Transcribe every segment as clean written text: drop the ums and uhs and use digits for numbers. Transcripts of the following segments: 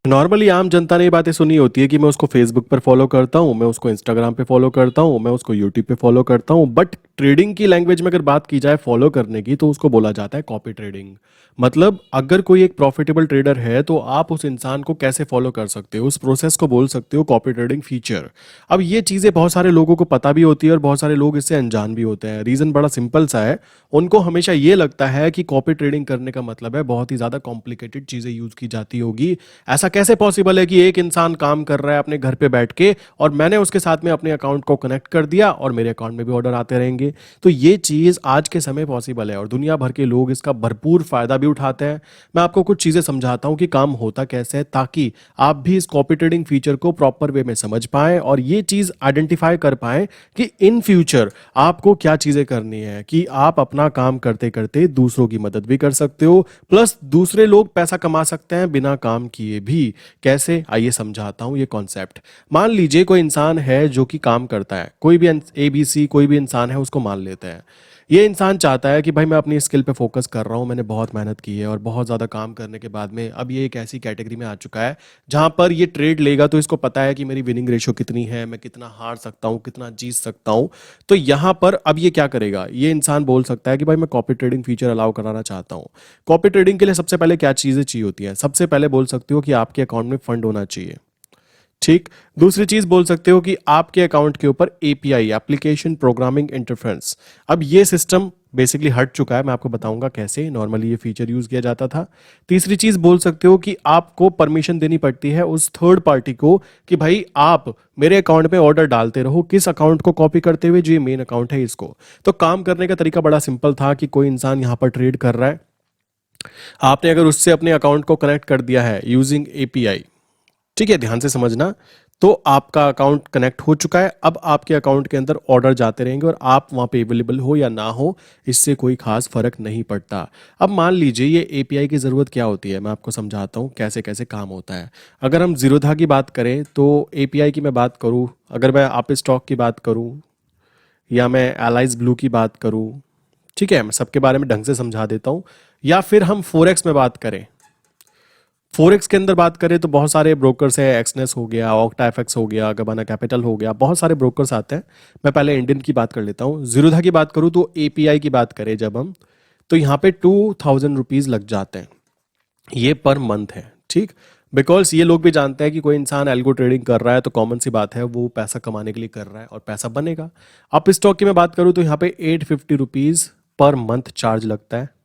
Normally आम जनता ने ये बातें सुनी होती है कि मैं उसको फेसबुक पर फॉलो करता हूँ, मैं उसको इंस्टाग्राम पे फॉलो करता हूँ, मैं उसको यूट्यूब पे फॉलो करता हूँ। बट ट्रेडिंग की लैंग्वेज में अगर बात की जाए फॉलो करने की, तो उसको बोला जाता है कॉपी ट्रेडिंग। मतलब अगर कोई एक प्रॉफिटेबल ट्रेडर है तो आप उस इंसान को कैसे फॉलो कर सकते हो, उस प्रोसेस को बोल सकते हो कॉपी ट्रेडिंग फीचर। अब ये चीज़ें बहुत सारे लोगों को पता भी होती है और बहुत सारे लोग इससे अनजान भी होते हैं। रीज़न बड़ा सिंपल सा है, उनको हमेशा ये लगता है कि कॉपी ट्रेडिंग करने का मतलब है बहुत ही ज़्यादा कॉम्प्लिकेटेड चीज़ें यूज़ की जाती होगी। ऐसा कैसे पॉसिबल है कि एक इंसान काम कर रहा है अपने घर पे बैठ के और मैंने उसके साथ में अपने अकाउंट को कनेक्ट कर दिया और मेरे अकाउंट में भी ऑर्डर आते रहेंगे। तो ये चीज़ आज के समय पॉसिबल है और दुनिया भर के लोग इसका भरपूर फायदा भी उठाते हैं। मैं आपको कुछ चीज़ें समझाता हूँ कि काम होता कैसे है, ताकि आप भी इस कॉपी ट्रेडिंग फीचर को प्रॉपर वे में समझ पाएं और ये चीज़ आइडेंटिफाई कर पाएं कि इन फ्यूचर आपको क्या चीज़ें करनी है कि आप अपना काम करते करते दूसरों की मदद भी कर सकते हो, प्लस दूसरे लोग पैसा कमा सकते हैं बिना काम किए भी। कैसे, आइए समझाता हूं ये कॉन्सेप्ट। मान लीजिए कोई इंसान है जो कि काम करता है, कोई भी ABC कोई भी इंसान है उसको मान लेते हैं। ये इंसान चाहता है कि भाई मैं अपनी स्किल पे फोकस कर रहा हूँ, मैंने बहुत मेहनत की है और बहुत ज़्यादा काम करने के बाद में अब ये एक ऐसी कैटेगरी में आ चुका है जहाँ पर ये ट्रेड लेगा तो इसको पता है कि मेरी विनिंग रेशियो कितनी है, मैं कितना हार सकता हूँ, कितना जीत सकता हूँ। तो यहाँ पर अब ये क्या करेगा, ये इंसान बोल सकता है कि भाई मैं कॉपी ट्रेडिंग फीचर अलाउ कराना चाहता हूँ। कॉपी ट्रेडिंग के लिए सबसे पहले क्या चीज़ें चाहिए होती हैं? सबसे पहले बोल सकते हो कि आपके अकाउंट में फंड होना चाहिए। ठीक। दूसरी चीज बोल सकते हो कि आपके अकाउंट के ऊपर API, एप्लीकेशन प्रोग्रामिंग इंटरफेरेंस। अब ये सिस्टम बेसिकली हट चुका है, मैं आपको बताऊंगा कैसे। नॉर्मली ये फीचर यूज किया जाता था। तीसरी चीज बोल सकते हो कि आपको परमिशन देनी पड़ती है उस थर्ड पार्टी को कि भाई आप मेरे अकाउंट में ऑर्डर डालते रहो, किस अकाउंट को कॉपी करते हुए, जो ये मेन अकाउंट है इसको। तो काम करने का तरीका बड़ा सिंपल था कि कोई इंसान यहां पर ट्रेड कर रहा है, आपने अगर उससे अपने अकाउंट को कनेक्ट कर दिया है यूजिंग API, ठीक है, ध्यान से समझना। तो आपका अकाउंट कनेक्ट हो चुका है, अब आपके अकाउंट के अंदर ऑर्डर जाते रहेंगे और आप वहां पे अवेलेबल हो या ना हो, इससे कोई खास फर्क नहीं पड़ता। अब मान लीजिए ये API की ज़रूरत क्या होती है, मैं आपको समझाता हूँ कैसे कैसे काम होता है। अगर हम जीरोधा की बात करें तो API की मैं बात करूँ, अगर मैं आप स्टॉक की बात करूँ या मैं एलाइज ब्लू की बात करूँ, ठीक है, मैं सबके बारे में ढंग से समझा देता हूँ। या फिर हम फोरेक्स में बात करें, फोरेक्स के अंदर बात करें तो बहुत सारे ब्रोकर्स हैं, एक्सनेस हो गया, ऑक्टा एफएक्स हो गया, गबाना कैपिटल हो गया, बहुत सारे ब्रोकर्स आते हैं। मैं पहले इंडियन की बात कर लेता हूँ। जीरोधा की बात करूँ तो API की बात करें जब हम, तो यहाँ पे 2000 रुपीज लग जाते हैं, ये पर मंथ है। ठीक। बिकॉज ये लोग भी जानते हैं कि कोई इंसान एल्गो ट्रेडिंग कर रहा है तो कॉमन सी बात है वो पैसा कमाने के लिए कर रहा है और पैसा बनेगा। अप स्टॉक की मैं बात करूँ तो यहाँ पे 850 रुपीज पर मंथ चार्ज लगता है।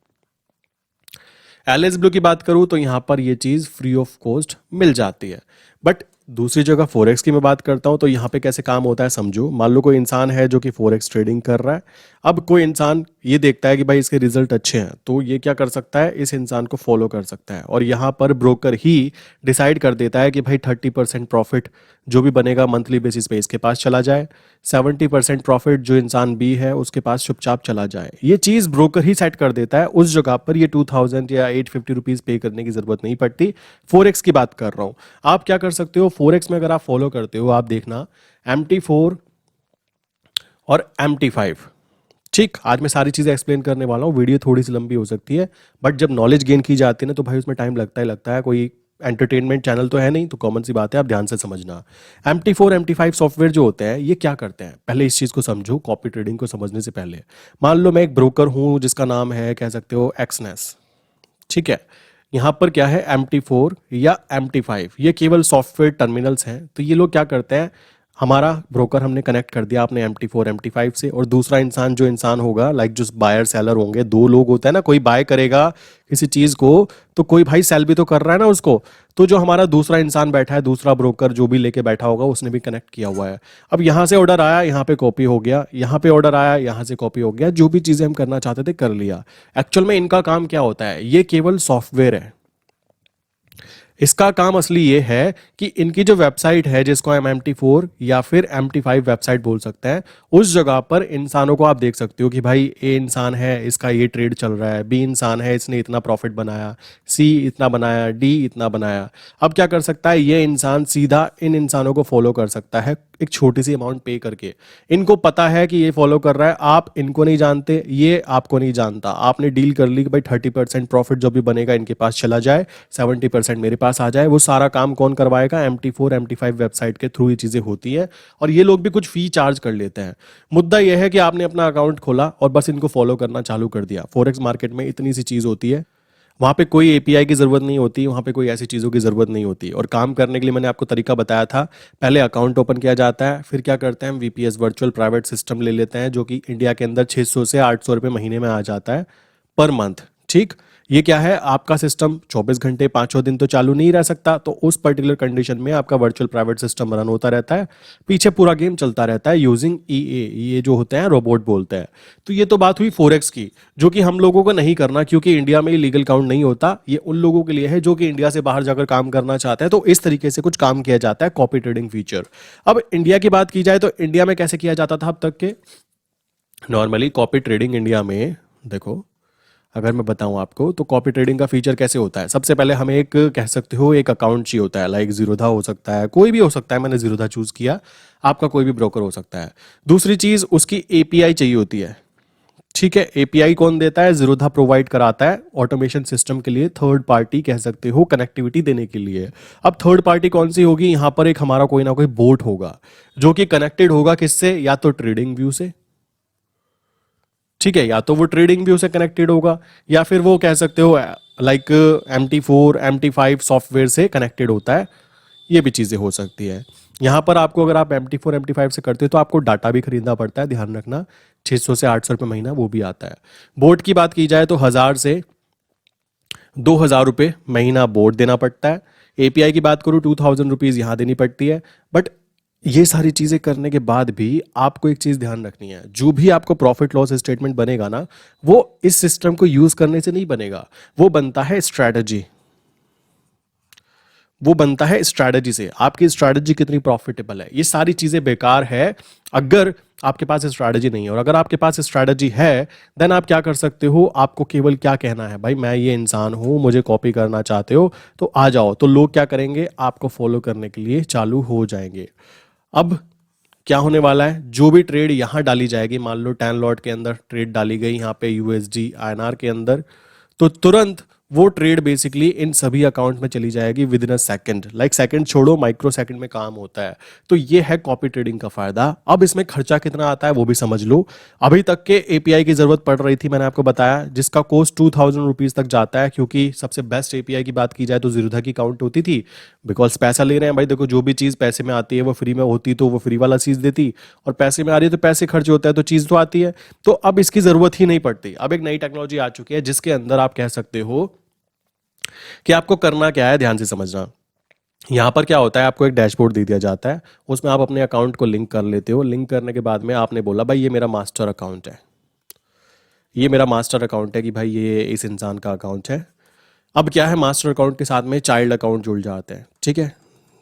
LS ब्लू की बात करूं तो यहां पर ये चीज फ्री ऑफ कॉस्ट मिल जाती है। बट दूसरी जगह फोरेक्स की मैं बात करता हूं तो यहां पे कैसे काम होता है समझो। मान लो कोई इंसान है जो कि फोरेक्स ट्रेडिंग कर रहा है, अब कोई इंसान ये देखता है कि भाई इसके रिजल्ट अच्छे हैं, तो ये क्या कर सकता है, इस इंसान को फॉलो कर सकता है और यहां पर ब्रोकर ही डिसाइड कर देता है कि भाई 30% प्रॉफिट जो भी बनेगा मंथली बेसिस पे इसके पास चला जाए, 70% प्रॉफिट जो इंसान B है उसके पास चुपचाप चला जाए। ये चीज ब्रोकर ही सेट कर देता है, उस जगह पर ये 2000 या 850 रुपीज पे करने की जरूरत नहीं पड़ती। फोरेक्स की बात कर रहा हूं। आप क्या कर सकते हो फोरेक्स में, अगर आप फॉलो करते हो, आप देखना MT4 और MT5। ठीक, आज मैं सारी चीजें एक्सप्लेन करने वाला हूँ, वीडियो थोड़ी सी लंबी हो सकती है, बट जब नॉलेज गेन की जाती है ना तो भाई उसमें टाइम लगता है। कोई एंटरटेनमेंट चैनल तो है नहीं, तो कॉमन सी बात है, आप ध्यान से समझना। MT4 MT5 सॉफ्टवेयर जो होते हैं ये क्या करते हैं, पहले इस चीज को समझो कॉपी ट्रेडिंग को समझने से पहले। मान लो मैं एक ब्रोकर हूं जिसका नाम है, कह सकते हो, एक्सनेस। ठीक है, यहाँ पर क्या है, MT4 या MT5, ये केवल सॉफ्टवेयर टर्मिनल्स हैं। तो ये लोग क्या करते हैं, हमारा ब्रोकर हमने कनेक्ट कर दिया अपने MT4 MT5 से, और दूसरा इंसान जो इंसान होगा, लाइक जो बायर सेलर होंगे, दो लोग होते हैं ना, कोई बाय करेगा किसी चीज को तो कोई भाई सेल भी तो कर रहा है ना उसको। तो जो हमारा दूसरा इंसान बैठा है, दूसरा ब्रोकर जो भी लेके बैठा होगा, उसने भी कनेक्ट किया हुआ है। अब यहां से ऑर्डर आया, यहाँ पे कॉपी हो गया, यहाँ पे ऑर्डर आया, यहाँ से कॉपी हो गया, जो भी चीजें हम करना चाहते थे कर लिया। एक्चुअल में इनका काम क्या होता है, ये केवल सॉफ्टवेयर है। इसका काम असली ये है कि इनकी जो वेबसाइट है, जिसको हम MT4 या फिर MT5 वेबसाइट बोल सकते हैं, उस जगह पर इंसानों को आप देख सकते हो कि भाई A इंसान है, इसका ये ट्रेड चल रहा है, B इंसान है, इसने इतना प्रॉफिट बनाया, C इतना बनाया, D इतना बनाया। अब क्या कर सकता है ये इंसान, सीधा इन इंसानों को फॉलो कर सकता है एक छोटी सी अमाउंट पे करके। इनको पता है कि ये फॉलो कर रहा है, आप इनको नहीं जानते, ये आपको नहीं जानता, आपने डील कर ली कि भाई 30% प्रॉफिट जो भी बनेगा इनके पास चला जाए, 70% मेरे पास पास आ जाए, वो सारा काम कौन करवाएगा? MT4 MT5 वेबसाइट के थ्रू ये चीज़ें होती है, और ये लोग भी कुछ फी चार्ज कर लेते हैं। मुद्दा यह है कि आपने अपना अकाउंट खोला और बस इनको फॉलो करना चालू कर दिया। फॉरेक्स मार्केट में इतनी सी चीज़ होती है, वहाँ पे कोई एपीआई की ज़रूरत नहीं होती, वहाँ पे कोई ऐसी चीज़ों की ज़रूरत नहीं होती। और काम करने के लिए मैंने आपको तरीका बताया था, पहले अकाउंट ओपन किया जाता है, फिर क्या करते हैं हम वीपीएस वर्चुअल प्राइवेट सिस्टम ले लेते हैं, जो कि इंडिया के अंदर 600 से 800 रुपये महीने में आ जाता है पर मंथ। ठीक, ये क्या है, आपका सिस्टम 24 घंटे 5 दिन तो चालू नहीं रह सकता, तो उस पर्टिकुलर कंडीशन में आपका वर्चुअल प्राइवेट सिस्टम रन होता रहता है, पीछे पूरा गेम चलता रहता है यूजिंग ईए, ये जो होते हैं रोबोट बोलते हैं। तो ये तो बात हुई फोरेक्स की, जो कि हम लोगों को नहीं करना, क्योंकि इंडिया में लीगल काउंट नहीं होता। ये उन लोगों के लिए है जो कि इंडिया से बाहर जाकर काम करना चाहते हैं। तो इस तरीके से कुछ काम किया जाता है कॉपी ट्रेडिंग फीचर। अब इंडिया की बात की जाए तो इंडिया में कैसे किया जाता था अब तक के? नॉर्मली कॉपी ट्रेडिंग इंडिया में, देखो अगर मैं बताऊं आपको, तो कॉपी ट्रेडिंग का फीचर कैसे होता है? सबसे पहले हमें एक, कह सकते हो, एक अकाउंट चाहिए होता है, लाइक जीरोधा हो सकता है, कोई भी हो सकता है, मैंने जीरोधा चूज किया, आपका कोई भी ब्रोकर हो सकता है। दूसरी चीज, उसकी एपीआई चाहिए होती है। ठीक है, एपीआई कौन देता है? जीरोधा प्रोवाइड कराता है ऑटोमेशन सिस्टम के लिए, थर्ड पार्टी कह सकते हो, कनेक्टिविटी देने के लिए। अब थर्ड पार्टी कौन सी होगी? यहां पर एक हमारा कोई ना कोई बोट होगा, जो कि कनेक्टेड होगा किससे? या तो ट्रेडिंग व्यू से, ठीक है, या तो वो ट्रेडिंग व्यू से कनेक्टेड होगा, या फिर वो कह सकते हो लाइक MT4 MT5 सॉफ्टवेयर से कनेक्टेड होता है। ये भी चीज़ें हो सकती है। यहाँ पर आपको, अगर आप MT4 MT5 से करते हो तो आपको डाटा भी खरीदना पड़ता है, ध्यान रखना, 600 से 800 रुपये महीना वो भी आता है। बोर्ड की बात की जाए तो 1000 से 2000 रुपये महीना बोर्ड देना पड़ता है। एपीआई की बात करूँ 2000 रुपीज़ यहाँ देनी पड़ती है। बट ये सारी चीज़ें करने के बाद भी आपको एक चीज़ ध्यान रखनी है, जो भी आपको प्रॉफिट लॉस स्टेटमेंट बनेगा ना, वो इस सिस्टम को यूज़ करने से नहीं बनेगा, वो बनता है स्ट्रैटेजी, वो बनता है स्ट्रैटेजी से। आपकी स्ट्रैटेजी कितनी प्रॉफिटेबल है, ये सारी चीजें बेकार है अगर आपके पास स्ट्रैटेजी नहीं है। और अगर आपके पास स्ट्रैटेजी है, देन आप क्या कर सकते हो, आपको केवल क्या कहना है, भाई मैं ये इंसान हूं, मुझे कॉपी करना चाहते हो तो आ जाओ, तो लोग क्या करेंगे, आपको फॉलो करने के लिए चालू हो जाएंगे। अब क्या होने वाला है, जो भी ट्रेड यहां डाली जाएगी, मान लो 10 लॉट के अंदर ट्रेड डाली गई यहाँ पे यूएसडी आईएनआर के अंदर, तो तुरंत वो ट्रेड बेसिकली इन सभी अकाउंट में चली जाएगी with in a second, like second छोड़ो, माइक्रो सेकंड में काम होता है। तो ये है कॉपी ट्रेडिंग का फायदा। अब इसमें खर्चा कितना आता है वो भी समझ लो। अभी तक के एपीआई की जरूरत पड़ रही थी, मैंने आपको बताया, जिसका कॉस्ट 2000 रुपीज तक जाता है, क्योंकि सबसे बेस्ट एपीआई की बात की जाए तो जीरोधा की काउंट होती थी, बिकॉज पैसा ले रहे हैं भाई। देखो, जो भी चीज पैसे में आती है वो फ्री में होती तो वो फ्री वाला चीज देती, और पैसे में आ रही है तो पैसे खर्च होता है तो चीज तो आती है। तो अब इसकी जरूरत ही नहीं पड़ती। अब एक नई टेक्नोलॉजी आ चुकी है जिसके अंदर आप कह सकते हो कि आपको करना क्या है, ध्यान से समझना। यहां पर क्या होता है, आपको एक डैशबोर्ड दे दिया जाता है, उसमें आप अपने अकाउंट को लिंक कर लेते हो। लिंक करने के बाद में आपने बोला भाई ये मेरा मास्टर अकाउंट है, ये मेरा मास्टर अकाउंट है कि भाई ये इस इंसान का अकाउंट है। अब क्या है, मास्टर अकाउंट के साथ में चाइल्ड अकाउंट जुड़ जाते हैं। ठीक है,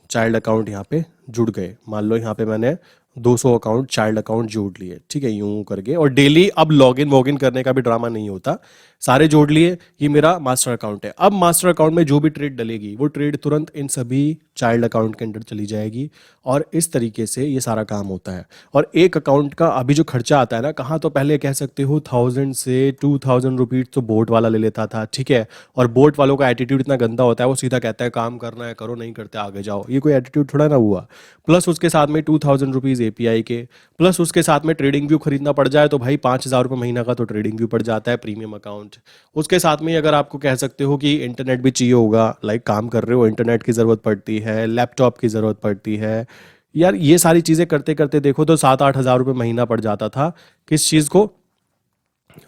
चाइल्ड अकाउंट यहाँ पे जुड़ गए, मान लो यहाँ पे मैंने 200 अकाउंट चाइल्ड अकाउंट जोड़ लिए, ठीक है, यूं करके। और डेली अब लॉगिन वॉगिन करने का भी ड्रामा नहीं होता, सारे जोड़ लिए, ये मेरा मास्टर अकाउंट है। अब मास्टर अकाउंट में जो भी ट्रेड डलेगी वो ट्रेड तुरंत इन सभी चाइल्ड अकाउंट के अंदर चली जाएगी, और इस तरीके से ये सारा काम होता है। और एक अकाउंट का अभी जो खर्चा आता है ना, कहाँ, तो पहले कह सकते हो 1000 से 2000 रुपीज तो बोट वाला ले लेता था, ठीक है। और बोट वालों का एटीट्यूड इतना गंदा होता है, वो सीधा कहता है काम करना है करो, नहीं करते आगे जाओ, ये कोई एटीट्यूड थोड़ा ना हुआ। प्लस उसके साथ में 2000 रुपीज एपीआई के, प्लस उसके साथ में ट्रेडिंग व्यू खरीदना पड़ जाए तो भाई 5000 रुपये महीना का तो ट्रेडिंग व्यू पड़ जाता है, प्रीमियम अकाउंट। उसके साथ में अगर आपको कह सकते हो कि इंटरनेट भी चाहिए होगा, लाइक काम कर रहे हो, इंटरनेट की ज़रूरत पड़ती है, लैपटॉप की ज़रूरत पड़ती है, यार ये सारी चीज़ें करते करते देखो तो 7-8 हज़ार रुपये महीना पड़ जाता था, किस चीज़ को,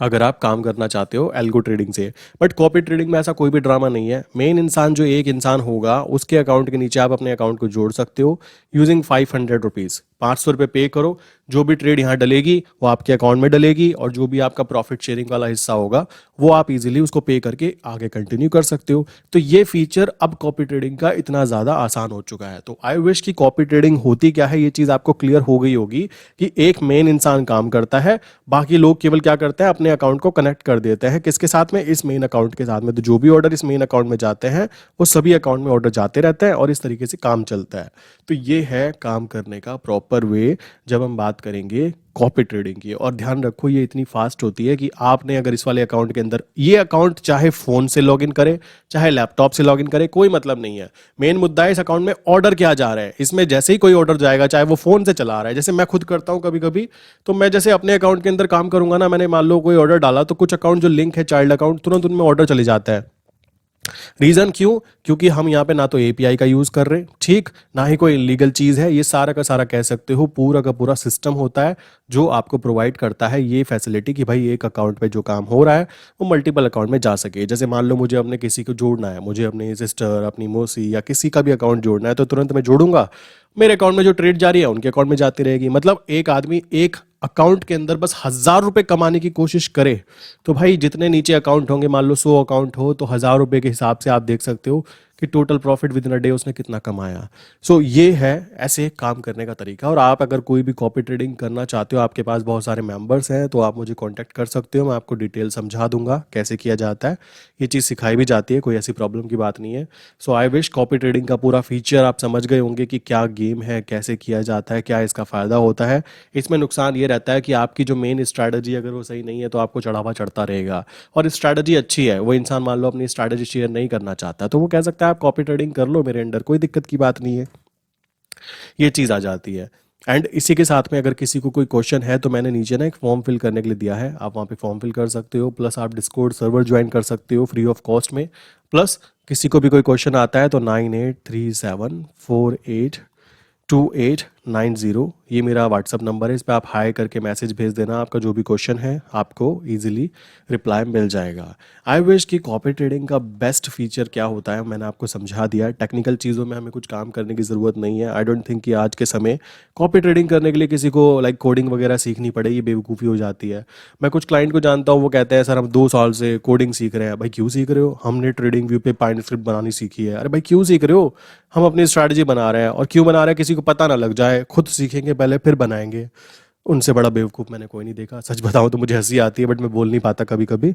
अगर आप काम करना चाहते हो एल्गो ट्रेडिंग से। बट कॉपी ट्रेडिंग में ऐसा कोई भी ड्रामा नहीं है। मेन इंसान जो एक इंसान होगा, उसके अकाउंट के नीचे आप अपने अकाउंट को जोड़ सकते हो यूजिंग 500 रुपीज़। 500 रुपये पे करो, जो भी ट्रेड यहाँ डलेगी वो आपके अकाउंट में डलेगी, और जो भी आपका प्रॉफिट शेयरिंग वाला हिस्सा होगा वो आप इजीली उसको पे करके आगे कंटिन्यू कर सकते हो। तो ये फीचर अब कॉपी ट्रेडिंग का इतना ज़्यादा आसान हो चुका है। तो आई विश कि कॉपी ट्रेडिंग होती क्या है ये चीज़ आपको क्लियर हो गई होगी, कि एक मेन इंसान काम करता है, बाकी लोग केवल क्या करते हैं, अपने अकाउंट को कनेक्ट कर देते हैं, किसके साथ में, इस मेन अकाउंट के साथ में। तो जो भी ऑर्डर इस मेन अकाउंट में जाते हैं वो सभी अकाउंट में ऑर्डर जाते रहते हैं, और इस तरीके से काम चलता है। तो ये है काम करने का प्रॉपर प्रॉपर वे जब हम बात करेंगे कॉपी ट्रेडिंग की। और ध्यान रखो ये इतनी फास्ट होती है कि आपने अगर इस वाले अकाउंट के अंदर ये अकाउंट चाहे फ़ोन से लॉगिन करे चाहे लैपटॉप से लॉगिन करे, कोई मतलब नहीं है। मेन मुद्दा है इस अकाउंट में ऑर्डर क्या जा रहा है। इसमें जैसे ही कोई ऑर्डर जाएगा, चाहे वो फ़ोन से चला रहा है, जैसे मैं खुद करता हूँ कभी कभी, तो मैं जैसे अपने अकाउंट के अंदर काम करूंगा ना, मैंने मान लो कोई ऑर्डर डाला तो कुछ अकाउंट जो लिंक है चाइल्ड अकाउंट, तुरंत उनमें ऑर्डर चले जाता है। रीजन क्यों? क्योंकि हम यहाँ पे ना तो एपीआई का यूज कर रहे हैं, ठीक, ना ही कोई इलीगल चीज है। ये सारा का सारा कह सकते हो पूरा का पूरा सिस्टम होता है जो आपको प्रोवाइड करता है ये फैसिलिटी कि भाई एक अकाउंट पे जो काम हो रहा है वो मल्टीपल अकाउंट में जा सके। जैसे मान लो मुझे अपने किसी को जोड़ना है, मुझे अपनी सिस्टर, अपनी मौसी या किसी का भी अकाउंट जोड़ना है, तो तुरंत मैं जोड़ूंगा, मेरे अकाउंट में जो ट्रेड जारी है उनके अकाउंट में जाती रहेगी। मतलब एक आदमी एक अकाउंट के अंदर बस 1,000 रुपए कमाने की कोशिश करे तो भाई जितने नीचे अकाउंट होंगे, मान लो 100 अकाउंट हो तो 1,000 रुपए के हिसाब से आप देख सकते हो कि total profit with in a day उसने कितना कमाया। सो ये है ऐसे काम करने का तरीका। और आप अगर कोई भी कॉपी ट्रेडिंग करना चाहते हो, आपके पास बहुत सारे मेंबर्स हैं, तो आप मुझे कांटेक्ट कर सकते हो, मैं आपको डिटेल समझा दूंगा कैसे किया जाता है। ये चीज़ सिखाई भी जाती है, कोई ऐसी प्रॉब्लम की बात नहीं है। सो आई विश कॉपी ट्रेडिंग का पूरा फीचर आप समझ गए होंगे कि क्या गेम है, कैसे किया जाता है, क्या इसका फ़ायदा होता है। इसमें नुकसान ये रहता है कि आपकी जो मेन स्ट्रैटेजी अगर वो सही नहीं है तो आपको चढ़ावा चढ़ता रहेगा। और स्ट्रैटेजी अच्छी है, वो इंसान मान लो अपनी स्ट्रैटेजी शेयर नहीं करना चाहता तो वो कह सकता है आप कॉपी ट्रेडिंग कर लो मेरे अंडर, कोई दिक्कत की बात नहीं है। ये चीज़ आ जाती है। एंड इसी के साथ में अगर किसी को कोई क्वेश्चन है तो मैंने नीचे ना एक फॉर्म फिल करने के लिए दिया है, आप वहाँ पे फॉर्म फिल कर सकते हो, प्लस आप डिस्कॉर्ड सर्वर ज्वाइन कर सकते हो फ्री ऑफ कॉस्ट में। प्लस किसी को भी कोई क्वेश्चन आता है तो 9837482890 ये मेरा व्हाट्सअप नंबर है, इस पर आप हाई करके मैसेज भेज देना, आपका जो भी क्वेश्चन है आपको इजीली रिप्लाई मिल जाएगा। आई विश कि कॉपी ट्रेडिंग का बेस्ट फीचर क्या होता है मैंने आपको समझा दिया है। टेक्निकल चीज़ों में हमें कुछ काम करने की ज़रूरत नहीं है। आई डोंट थिंक कि आज के समय कॉपी ट्रेडिंग करने के लिए किसी को लाइक कोडिंग वगैरह सीखनी पड़े, ये बेवकूफ़ी हो जाती है। मैं कुछ क्लाइंट को जानता हूँ, वो कहते हैं सर हम 2 साल से कोडिंग सीख रहे हैं। भाई क्यों सीख रहे हो? हमने ट्रेडिंग व्यू पे पाइन स्क्रिप्ट बनानी सीखी है। अरे भाई क्यों सीख रहे हो? हम अपनी स्ट्रैटेजी बना रहे हैं, और क्यों बना रहे हैं किसी को पता ना लग जाए, खुद सीखेंगे पहले फिर बनाएंगे। उनसे बड़ा बेवकूफ़ मैंने कोई नहीं देखा। सच बताऊं तो मुझे हंसी आती है बट मैं बोल नहीं पाता कभी कभी।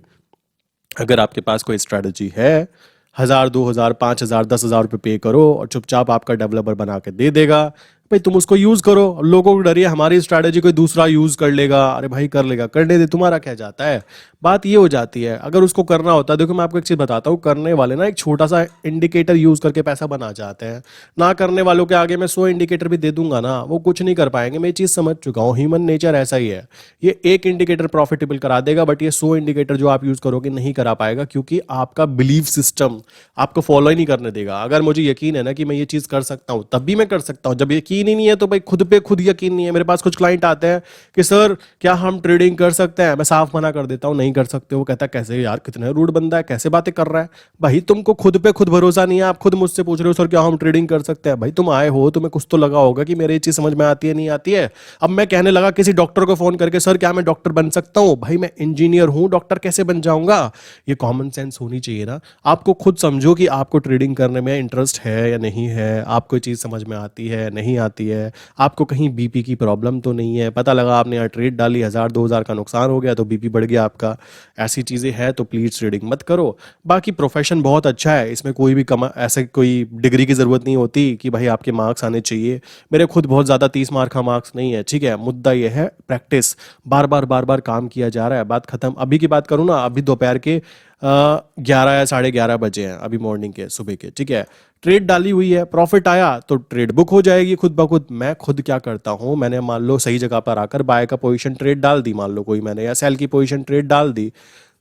अगर आपके पास कोई स्ट्रैटेजी है, 1,000 2,000 5,000 10,000 रुपये पे करो और चुपचाप आपका डेवलपर बना के दे देगा। भाई तुम उसको यूज करो, लोगों को डरिए हमारी स्ट्रैटेजी कोई दूसरा यूज कर लेगा। अरे भाई कर लेगा, करने दे, तुम्हारा क्या जाता है। बात ये हो जाती है अगर उसको करना होता है। देखो मैं आपको एक चीज बताता हूँ, करने वाले ना एक छोटा सा इंडिकेटर यूज करके पैसा बना जाते हैं। ना करने वालों के आगे मैं 100 इंडिकेटर भी दे दूंगा ना, वो कुछ नहीं कर पाएंगे। मैं ये चीज समझ चुका हूँ, ह्यूमन नेचर ऐसा ही है। ये एक इंडिकेटर प्रॉफिटेबल करा देगा बट ये 100 इंडिकेटर जो आप यूज करोगे नहीं करा पाएगा, क्योंकि आपका बिलीफ सिस्टम आपको फॉलो ही नहीं करने देगा। अगर मुझे यकीन है ना कि मैं ये चीज कर सकता हूँ तब भी मैं कर सकता हूँ, जब यकीन ही नहीं है तो भाई खुद पे खुद यकीन नहीं है। मेरे पास कुछ क्लाइंट आते हैं कि सर क्या हम ट्रेडिंग कर सकते हैं, मैं साफ मना कर देता हूँ नहीं कर सकते। वो कहता है कैसे यार, कितने रूड बंदा है, कैसे बातें कर रहा है। भाई तुमको खुद पे खुद भरोसा नहीं है, आप खुद मुझसे पूछ रहे हो सर क्या हम ट्रेडिंग कर सकते हैं। भाई तुम आए हो, तुम्हें कुछ तो लगा होगा कि मेरे ये चीज समझ में आती है नहीं आती है। अब मैं कहने लगा किसी डॉक्टर को फोन करके सर क्या मैं डॉक्टर बन सकता हूँ, भाई मैं इंजीनियर हूँ, डॉक्टर कैसे बन जाऊंगा। ये कॉमन सेंस होनी चाहिए ना। आपको खुद समझो कि आपको ट्रेडिंग करने में इंटरेस्ट है या नहीं है, आपको ये चीज़ समझ में आती है नहीं आती है, आपको कहीं बीपी की प्रॉब्लम तो नहीं है। पता लगा आपने यहाँ ट्रेड डाली, 1,000 2,000 का नुकसान हो गया तो बीपी बढ़ गया आपका। ऐसी चीज़ें हैं तो प्लीज़ ट्रेडिंग मत करो। बाकी प्रोफेशन बहुत अच्छा है, इसमें कोई भी ऐसे कोई डिग्री की ज़रूरत नहीं होती कि भाई आपके मार्क्स आने चाहिए। मेरे खुद बहुत ज़्यादा 30 मार्क का मार्क्स नहीं है, ठीक है। मुद्दा ये है प्रैक्टिस, बार बार काम किया जा रहा है, बात खत्म। अभी की बात करूँ ना, अभी दोपहर के 11 या 11:30 बजे हैं, अभी मॉर्निंग के सुबह के, ठीक है। ट्रेड डाली हुई है, प्रॉफिट आया तो ट्रेड बुक हो जाएगी खुद ब खुद। मैं खुद क्या करता हूं, मैंने मान लो सही जगह पर आकर बाय का पोजीशन ट्रेड डाल दी, मान लो कोई मैंने, या सेल की पोजीशन ट्रेड डाल दी,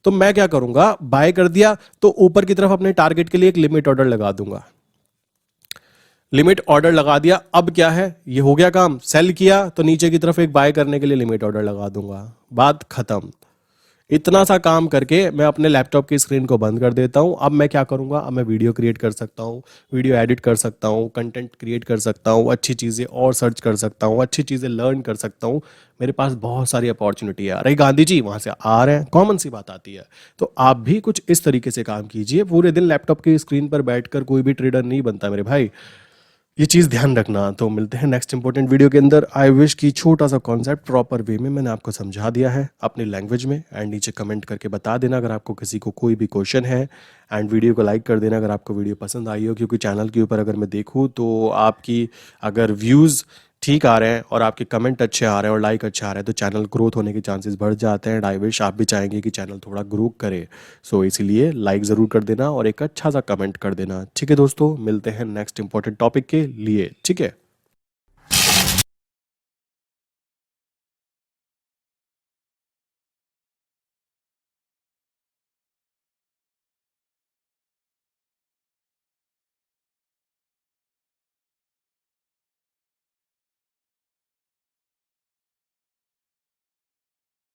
तो मैं क्या करूंगा, बाय कर दिया तो ऊपर की तरफ अपने टारगेट के लिए एक लिमिट ऑर्डर लगा दूंगा। लिमिट ऑर्डर लगा दिया, अब क्या है, ये हो गया काम। सेल किया तो नीचे की तरफ एक बाय करने के लिए लिमिट ऑर्डर लगा दूंगा, बात खत्म। इतना सा काम करके मैं अपने लैपटॉप की स्क्रीन को बंद कर देता हूं। अब मैं क्या करूंगा, अब मैं वीडियो क्रिएट कर सकता हूं, वीडियो एडिट कर सकता हूं, कंटेंट क्रिएट कर सकता हूं, अच्छी चीज़ें और सर्च कर सकता हूं, अच्छी चीज़ें लर्न कर सकता हूं। मेरे पास बहुत सारी अपॉर्चुनिटी है। अरे गांधी जी वहां से आ रहे हैं, कॉमन सी बात आती है। तो आप भी कुछ इस तरीके से काम कीजिए। पूरे दिन लैपटॉप की स्क्रीन पर बैठकर कोई भी ट्रेडर नहीं बनता मेरे भाई, ये चीज़ ध्यान रखना। तो मिलते हैं नेक्स्ट इंपॉर्टेंट वीडियो के अंदर। आई विश की छोटा सा कॉन्सेप्ट प्रॉपर वे में मैंने आपको समझा दिया है अपनी लैंग्वेज में। एंड नीचे कमेंट करके बता देना अगर आपको किसी को कोई भी क्वेश्चन है। एंड वीडियो को लाइक कर देना अगर आपको वीडियो पसंद आई हो, क्योंकि चैनल के ऊपर अगर मैं देखूँ तो आपकी अगर व्यूज़ ठीक आ रहे हैं और आपके कमेंट अच्छे आ रहे हैं और लाइक अच्छे आ रहे हैं तो चैनल ग्रोथ होने के चांसेस बढ़ जाते हैं। आई विश आप भी चाहेंगे कि चैनल थोड़ा ग्रो करे, सो इसीलिए लाइक ज़रूर कर देना और एक अच्छा सा कमेंट कर देना। ठीक है दोस्तों, मिलते हैं नेक्स्ट इंपॉर्टेंट टॉपिक के लिए। ठीक है।